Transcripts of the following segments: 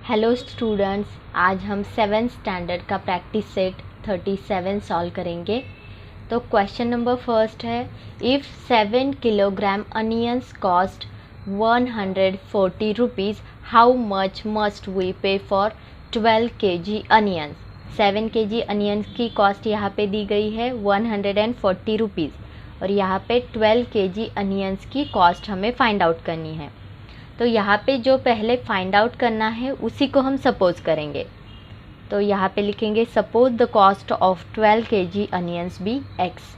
Hello students, आज हम 7th standard का प्रैक्टिस सेट 37 सॉल्व करेंगे। तो क्वेश्चन नंबर फर्स्ट है, if 7 kilogram onions cost 140 rupees, how much must we pay for 12 kg onions. 7 kg onions की cost यहाँ पे दी गई है 140 रुपीज़ और यहाँ पे 12 kg अनियंस की कॉस्ट हमें फाइंड आउट करनी है। तो यहाँ पे जो पहले फाइंड आउट करना है उसी को हम सपोज करेंगे। तो यहाँ पे लिखेंगे suppose the cost of 12 kg onions be x.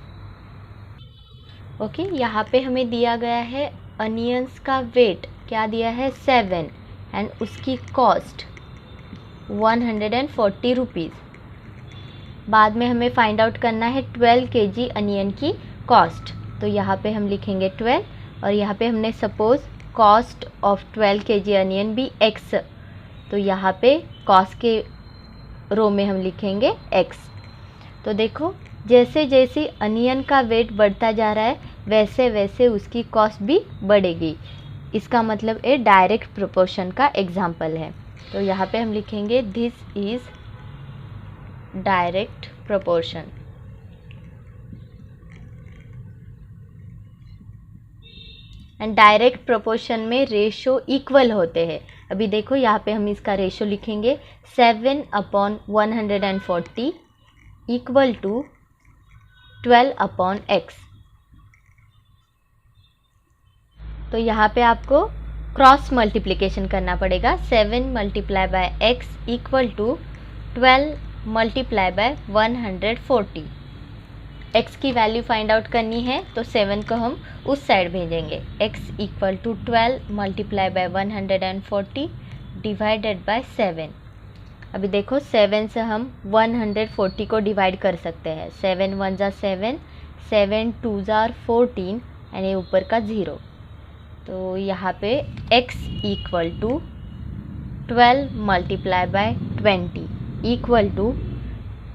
Okay, यहाँ पे हमें दिया गया है अनियंस का वेट क्या दिया है 7 एंड उसकी कॉस्ट 140 रुपीज़। बाद में हमें फाइंड आउट करना है 12 kg अनियन की कॉस्ट। तो यहाँ पे हम लिखेंगे 12 और यहाँ पे हमने suppose cost of 12 kg onion भी एक्स, तो यहाँ पे कॉस्ट के रो में हम लिखेंगे एक्स। तो देखो जैसे जैसे अनियन का वेट बढ़ता जा रहा है वैसे वैसे उसकी कॉस्ट भी बढ़ेगी। इसका मतलब ये डायरेक्ट प्रोपोर्शन का एग्जाम्पल है। तो यहाँ पे हम लिखेंगे this is direct proportion. And direct proportion में रेशो इक्वल होते हैं। अभी देखो यहाँ पे हम इसका रेशो लिखेंगे 7/140 इक्वल टू 12/x। तो यहाँ पे आपको क्रॉस मल्टीप्लिकेशन करना पड़ेगा। 7 multiply by x equal to 12 multiply by 140। x की वैल्यू फाइंड आउट करनी है तो 7 को हम उस साइड भेजेंगे। x equal to 12 multiply by 140 divided by 7। अभी देखो 7 से हम 140 को डिवाइड कर सकते हैं। 7 1 ज़ा 7, 7 2 ज़ा 14 एंड ये ऊपर का 0। तो यहाँ पे x equal to 12 multiply by 20 equal to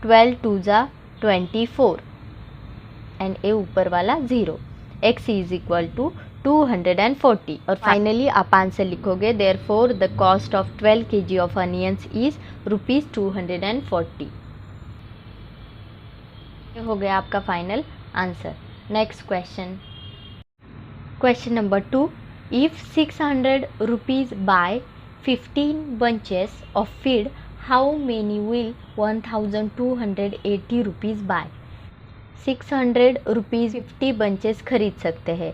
12 2 ज़ा 24 एंड ए ऊपर वाला 0। x इज इक्वल टू 240 और फाइनली आप आंसर लिखोगे therefore the cost of 12 kg of onions is ₹240। ये हो गया आपका final answer. Next question, question number 2, if 600 rupees buy 15 bunches of feed, how many will 1280 rupees buy. 600 rupees 50 bunches खरीद सकते हैं,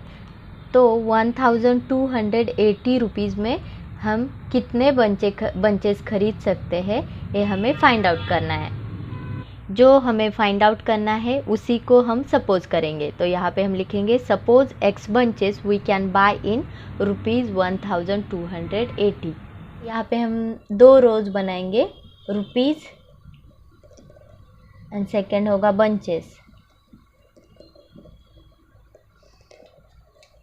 तो 1280 रुपीज़ में हम कितने बंचेस खरीद सकते हैं ये हमें फाइंड आउट करना है। जो हमें फाइंड आउट करना है उसी को हम सपोज करेंगे। तो यहाँ पे हम लिखेंगे suppose x bunches we can buy in ₹1280। यहाँ पे हम दो रोज बनाएंगे, रुपीज़ एंड सेकेंड होगा बंचेस।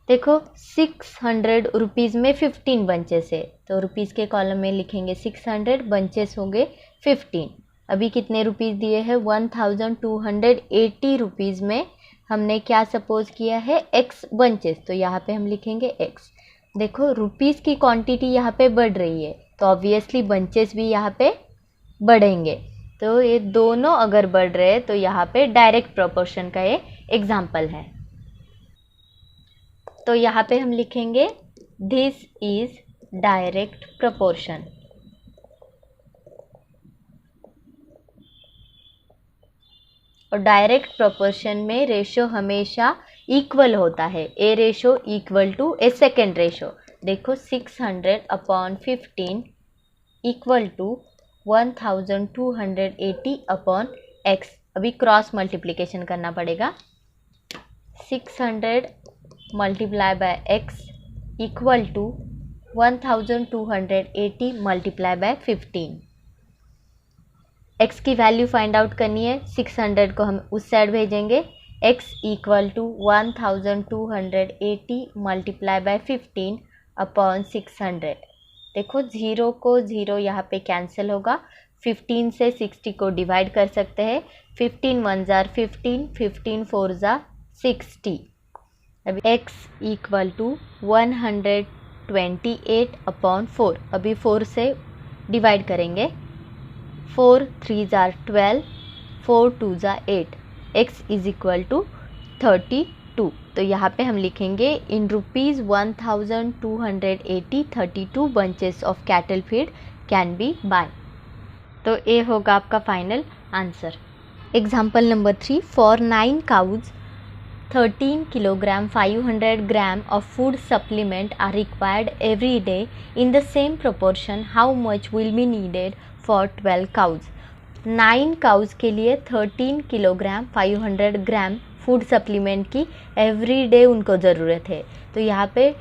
देखो 600 रुपीज़ में 15 बंचेस है, तो रुपीज़ के कॉलम में लिखेंगे 600, बंचेस होंगे 15। अभी कितने रुपीज़ दिए हैं 1280 रुपीज़ में हमने क्या सपोज किया है x बंचेस, तो यहाँ पे हम लिखेंगे x। देखो रुपीज़ की क्वांटिटी यहाँ पे बढ़ रही है तो ऑब्वियसली बंचेस भी यहाँ पे बढ़ेंगे। तो ये दोनों अगर बढ़ रहे हैं तो यहाँ पे डायरेक्ट प्रोपोर्शन का ये एग्जाम्पल है। तो यहाँ पे हम लिखेंगे दिस इज डायरेक्ट प्रोपोर्शन। और डायरेक्ट प्रोपोर्शन में रेशो हमेशा इक्वल होता है। A ratio equal to a second ratio. देखो 600/15 इक्वल टू 1280/x। अभी क्रॉस मल्टीप्लिकेशन करना पड़ेगा। 600 multiply by x equal to 1280 multiply by 15। x की वैल्यू फाइंड आउट करनी है, 600 को हम उस साइड भेजेंगे। x equal to 1280 multiply by 15 upon 600। देखो 0 को 0 यहाँ पे कैंसिल होगा। 15 से 60 को डिवाइड कर सकते हैं। 15 1 ज़ा 15, 15 4 ज़ा 60। अभी x इक्वल टू 128/4। अभी 4 से डिवाइड करेंगे। 4 3 जार 12, 4 2 जार 8, x इज इक्वल टू 32। तो यहाँ पे हम लिखेंगे in rupees 1280 32 bunches of cattle feed can be buy. तो ये होगा आपका final answer. Example number 3, for 9 cows 13 kilogram 500 gram of food supplement are required every day in the same proportion. How much will be needed for 12 cows? 9 cows के लिए 13 kilogram 500 ग्राम food supplement की every day उनको ज़रूरत है। तो यहाँ पे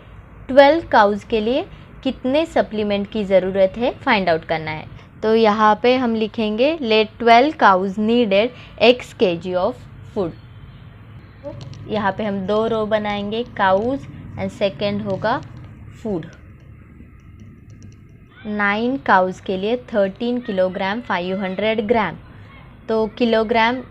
12 cause के लिए कितने सप्लीमेंट की ज़रूरत है फाइंड आउट करना है। तो यहाँ पे हम लिखेंगे let 12 cows needed x kg of food. यहाँ पे हम 2 रो बनाएंगे, काउज एंड सेकेंड होगा फूड। 9 काउज के लिए 13 किलोग्राम 500 ग्राम, तो किलोग्राम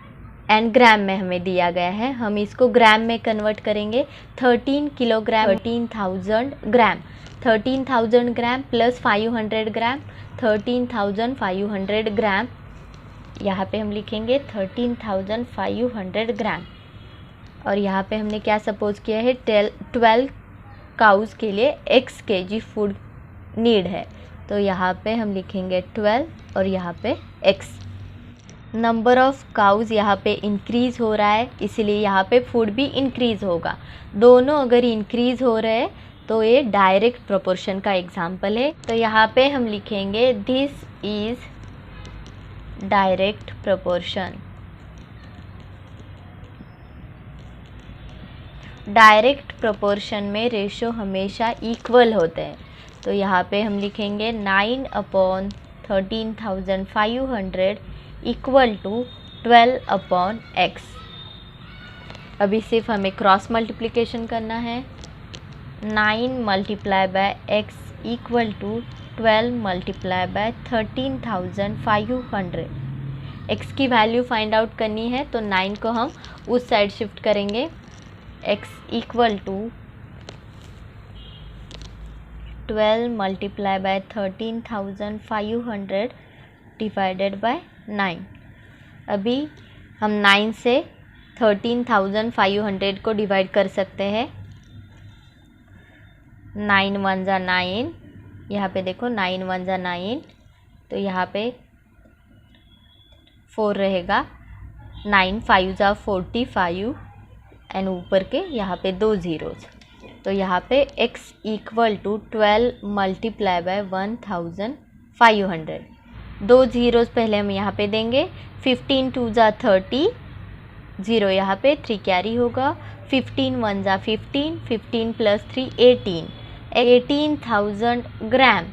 एंड ग्राम में हमें दिया गया है, हम इसको ग्राम में कन्वर्ट करेंगे। 13 किलोग्राम 13,000 ग्राम, 13,000 ग्राम प्लस 500 ग्राम 13,500 ग्राम। यहाँ पे हम लिखेंगे 13,500 ग्राम। और यहाँ पे हमने क्या सपोज किया है, 12 काउज के लिए x kg फूड नीड है। तो यहाँ पे हम लिखेंगे 12 और यहाँ पे x। नंबर ऑफ काउज यहाँ पे इंक्रीज़ हो रहा है, इसलिए यहाँ पे फूड भी इंक्रीज़ होगा। दोनों अगर इंक्रीज़ हो रहे हैं तो ये डायरेक्ट प्रोपोर्शन का एग्जाम्पल है। तो यहाँ पे हम लिखेंगे this is direct proportion. Direct proportion में रेशो हमेशा इक्वल होते हैं। तो यहाँ पे हम लिखेंगे 9/13,500 इक्वल टू 12/x। अभी सिर्फ हमें क्रॉस मल्टीप्लिकेशन करना है। 9 multiply by x equal to 12 multiply by 13,500। x की वैल्यू फाइंड आउट करनी है, तो 9 को हम उस साइड शिफ्ट करेंगे। x equal to 12 multiply by 13,500 divided by 9। अभी हम 9 से 13,500 को डिवाइड कर सकते हैं। 9 1 जा 9, यहाँ पे देखो 9 1 जा 9, तो यहाँ पे 4 रहेगा। 9 5 जा 45 एंड ऊपर के यहाँ पे 2 ज़ीरोज़। तो यहाँ पे x equal to 12 multiply by 1,500। 2 zeros पहले हम यहाँ पे देंगे। 15 2 जा 30, 0 यहाँ पे 3 कैरी होगा। 15 1 जा 15, 15 plus 3 18,000 gram.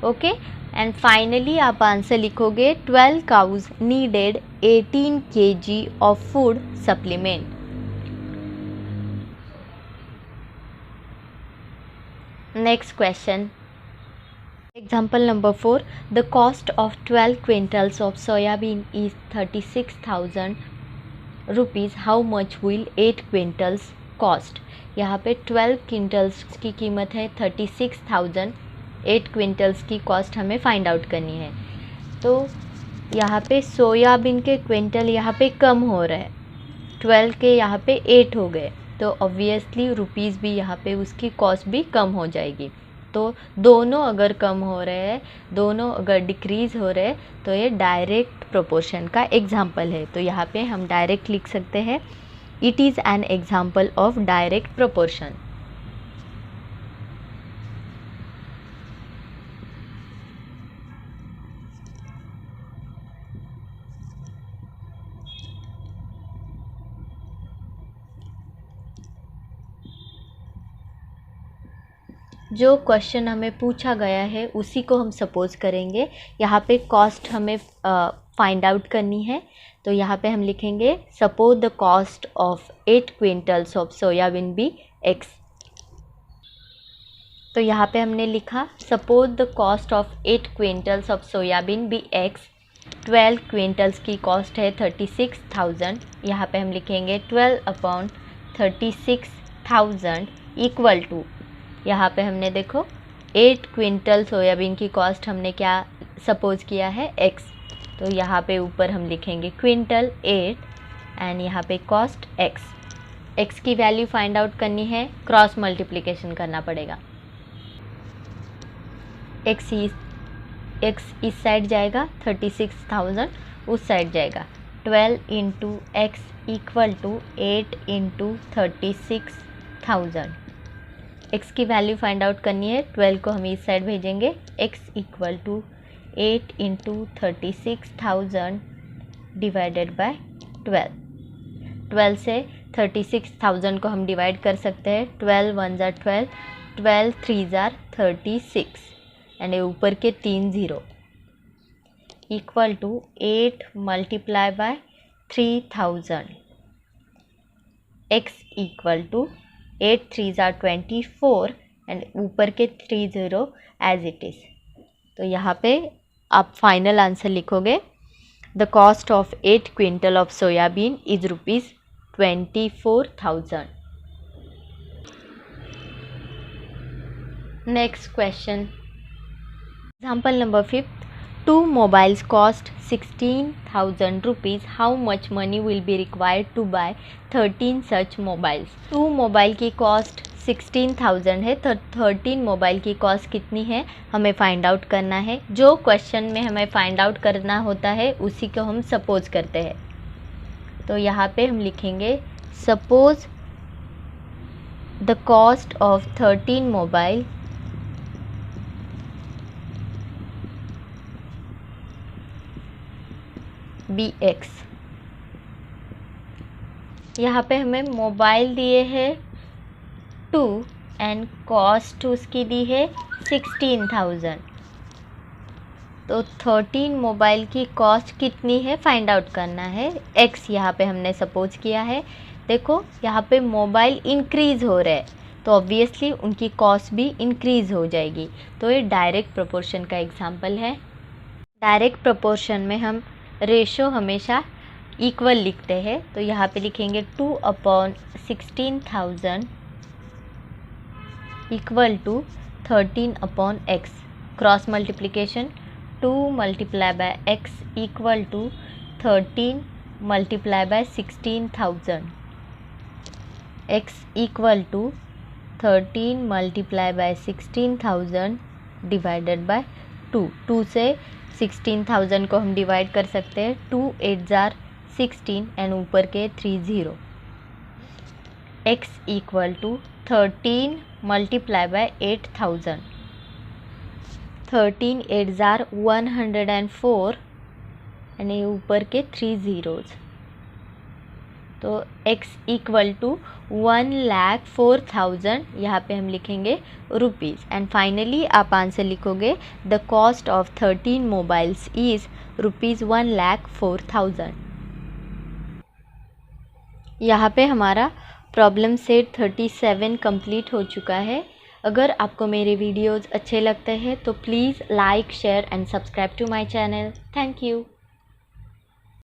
Okay, and finally आप आंसर लिखोगे 12 cows needed 18 kg of food supplement. Next question. Example number 4. The cost of 12 quintals of soybean is 36,000 rupees. How much will 8 quintals cost? यहाँ पे 12 क्विंटल्स की कीमत है 36,000। 8 quintals की cost हमें find out करनी है। तो यहाँ पे सोयाबीन के क्विंटल यहाँ पे कम हो रहे हैं, 12 के यहाँ पे 8 हो गए, तो ऑब्वियसली रुपीज़ भी यहाँ पे उसकी कॉस्ट भी कम हो जाएगी। तो दोनों अगर कम हो रहे हैं, दोनों अगर डिक्रीज़ हो रहे हैं, तो ये डायरेक्ट प्रोपोर्शन का एग्जाम्पल है। तो यहाँ पे हम डायरेक्ट लिख सकते हैं, it is an example of direct proportion. जो क्वेश्चन हमें पूछा गया है उसी को हम सपोज करेंगे। यहाँ पे कॉस्ट हमें फाइंड आउट करनी है। तो यहाँ पे हम लिखेंगे suppose the cost of 8 quintals of soybean be x। तो यहाँ पे हमने लिखा suppose the cost of 8 quintals of soybean be x। 12 quintals की कॉस्ट है 36,000। यहाँ पे हम लिखेंगे 12/36,000 इक्वल टू, यहाँ पे हमने देखो 8 क्विंटल सोयाबीन की कॉस्ट हमने क्या सपोज किया है x। तो यहाँ पे ऊपर हम लिखेंगे क्विंटल 8 एंड यहाँ पे कॉस्ट x की वैल्यू फाइंड आउट करनी है, क्रॉस मल्टीप्लिकेशन करना पड़ेगा। x इस साइड जाएगा, 36,000 उस साइड जाएगा। 12 into x equal to 8 into 36,000। x की वैल्यू फाइंड आउट करनी है, 12 को हम इस साइड भेजेंगे। x equal to 8 into 36,000 divided by 12 से 36,000 को हम डिवाइड कर सकते हैं। 12 1 जार 12, 12 3 जार 36 एंड ऊपर के 3 0 equal to 8 multiply by 3000। x equal to 8 3 जार 24 एंड ऊपर के 3 0 एज इट इज़। तो यहाँ पे आप फाइनल आंसर लिखोगे, the cost of 8 quintal of soybean is ₹24,000। Next question, example number 5। 2 mobiles cost 16,000 rupees. How much money will be required to buy 13 such mobiles? 2 mobile की cost 16,000 है, तो 13 mobile की cost कितनी है हमें फाइंड आउट करना है। जो क्वेश्चन में हमें फाइंड आउट करना होता है उसी को हम सपोज करते हैं। तो यहाँ पे हम लिखेंगे suppose the cost of 13 mobile BX। यहाँ पे हमें मोबाइल दिए हैं 2 एंड कॉस्ट उसकी दी है 16,000। तो 13 मोबाइल की कॉस्ट कितनी है फाइंड आउट करना है। x यहाँ पे हमने सपोज किया है। देखो यहाँ पे मोबाइल इंक्रीज़ हो रहा है तो ऑब्वियसली उनकी कॉस्ट भी इंक्रीज़ हो जाएगी। तो ये डायरेक्ट प्रोपोर्शन का एग्जांपल है। डायरेक्ट प्रोपोर्शन में हम रेशो हमेशा इक्वल लिखते हैं। तो यहाँ पे लिखेंगे 2/16,000 equal to 13/x। Cross multiplication 2 multiply by x equal to 13 multiply by 16,000। x equal to 13 multiply by 16,000 divided by 2। 2 से 16,000 को हम डिवाइड कर सकते हैं। 2 8 जार 16 एंड ऊपर के 3 0। x equal to 13 multiply by 8,000। 13 8 जार 104 एंड ऊपर के 3 zeros। तो x इक्वल टू 1,04,000 यहाँ पे हम लिखेंगे रुपीज़। एंड फाइनली आप आंसर लिखोगे the cost of 13 mobiles is ₹1,04,000। यहाँ पे हमारा प्रॉब्लम सेट 37 कंप्लीट हो चुका है। अगर आपको मेरे वीडियोज़ अच्छे लगते हैं तो please like share and subscribe to my channel. Thank you.